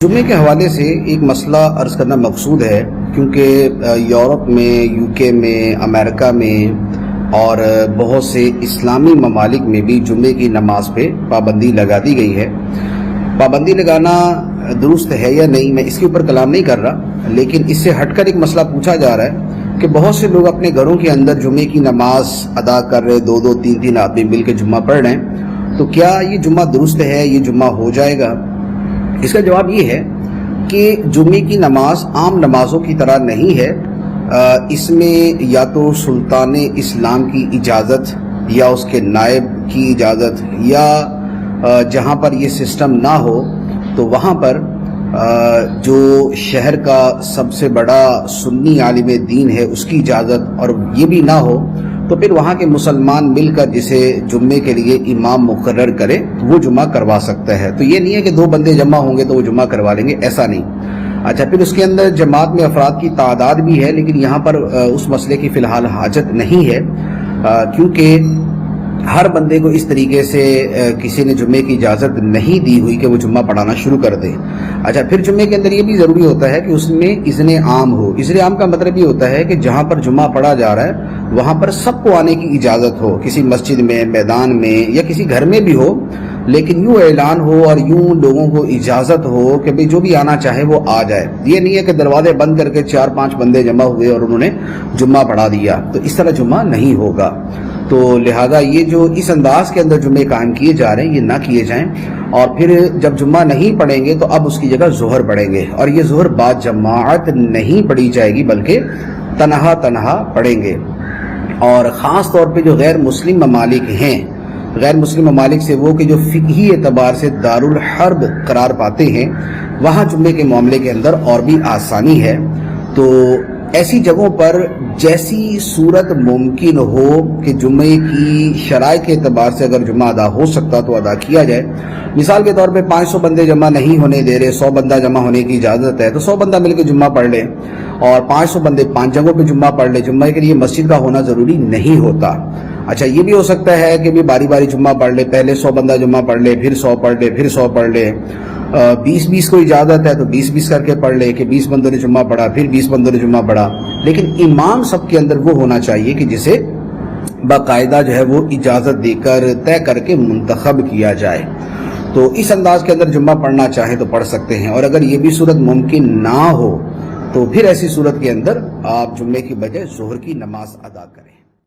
جمعے کے حوالے سے ایک مسئلہ عرض کرنا مقصود ہے، کیونکہ یورپ میں، یو کے میں، امریکہ میں اور بہت سے اسلامی ممالک میں بھی جمعے کی نماز پہ پابندی لگا دی گئی ہے۔ پابندی لگانا درست ہے یا نہیں، میں اس کے اوپر کلام نہیں کر رہا، لیکن اس سے ہٹ کر ایک مسئلہ پوچھا جا رہا ہے کہ بہت سے لوگ اپنے گھروں کے اندر جمعے کی نماز ادا کر رہے، دو تین آدمی مل کے جمعہ پڑھ رہے ہیں، تو کیا یہ جمعہ درست ہے، یہ جمعہ ہو جائے گا؟ اس کا جواب یہ ہے کہ جمعے کی نماز عام نمازوں کی طرح نہیں ہے۔ اس میں یا تو سلطان اسلام کی اجازت یا اس کے نائب کی اجازت، یا جہاں پر یہ سسٹم نہ ہو تو وہاں پر جو شہر کا سب سے بڑا سنی عالم دین ہے اس کی اجازت، اور یہ بھی نہ ہو تو پھر وہاں کے مسلمان مل کر جسے جمعے کے لیے امام مقرر کرے وہ جمعہ کروا سکتا ہے۔ تو یہ نہیں ہے کہ 2 بندے جمع ہوں گے تو وہ جمعہ کروا لیں گے، ایسا نہیں۔ اچھا، پھر اس کے اندر جماعت میں افراد کی تعداد بھی ہے، لیکن یہاں پر اس مسئلے کی فی الحال حاجت نہیں ہے، کیونکہ ہر بندے کو اس طریقے سے کسی نے جمعے کی اجازت نہیں دی ہوئی کہ وہ جمعہ پڑھانا شروع کر دے۔ اچھا، پھر جمعے کے اندر یہ بھی ضروری ہوتا ہے کہ اس میں اذن عام ہو۔ اذن عام کا مطلب یہ ہوتا ہے کہ جہاں پر جمعہ پڑھا جا رہا ہے وہاں پر سب کو آنے کی اجازت ہو، کسی مسجد میں، میدان میں یا کسی گھر میں بھی ہو، لیکن یوں اعلان ہو اور یوں لوگوں کو اجازت ہو کہ جو بھی آنا چاہے وہ آ جائے۔ یہ نہیں ہے کہ دروازے بند کر کے 4-5 بندے جمع ہوئے اور انہوں نے جمعہ پڑھا دیا، تو اس طرح جمعہ نہیں ہوگا۔ تو لہذا یہ جو اس انداز کے اندر جمعے قائم کیے جا رہے ہیں یہ نہ کیے جائیں، اور پھر جب جمعہ نہیں پڑھیں گے تو اب اس کی جگہ ظہر پڑھیں گے، اور یہ ظہر با جماعت نہیں پڑھی جائے گی بلکہ تنہا پڑھیں گے۔ اور خاص طور پہ جو غیر مسلم ممالک ہیں، غیر مسلم ممالک سے وہ کہ جو فقہی اعتبار سے دارالحرب قرار پاتے ہیں، وہاں جمعے کے معاملے کے اندر اور بھی آسانی ہے۔ تو ایسی جگہوں پر جیسی صورت ممکن ہو کہ جمعے کی شرائع کے اعتبار سے اگر جمعہ ادا ہو سکتا تو ادا کیا جائے۔ مثال کے طور پہ 500 بندے جمع نہیں ہونے دے رہے، 100 بندہ جمع ہونے کی اجازت ہے، تو 100 بندہ مل کے جمعہ پڑھ لے، اور 500 بندے 5 جگہوں پہ جمعہ پڑھ لے۔ جمعہ کے لیے مسجد کا ہونا ضروری نہیں ہوتا۔ اچھا، یہ بھی ہو سکتا ہے کہ بھی باری باری جمعہ پڑھ لے، پہلے 100 بندہ جمعہ پڑھ لے، پھر 100 پڑھ لے، پھر 100 پڑھ لے۔ 20 کو اجازت ہے تو 20 کر کے پڑھ لے کہ 20 بندوں نے جمعہ پڑھا، پھر 20 بندوں نے جمعہ پڑھا، لیکن امام سب کے اندر وہ ہونا چاہیے کہ جسے باقاعدہ جو ہے وہ اجازت دے کر طے کر کے منتخب کیا جائے۔ تو اس انداز کے اندر جمعہ پڑھنا چاہیں تو پڑھ سکتے ہیں، اور اگر یہ بھی صورت ممکن نہ ہو تو پھر ایسی صورت کے اندر آپ جمعے کی بجائے ظہر کی نماز ادا کریں۔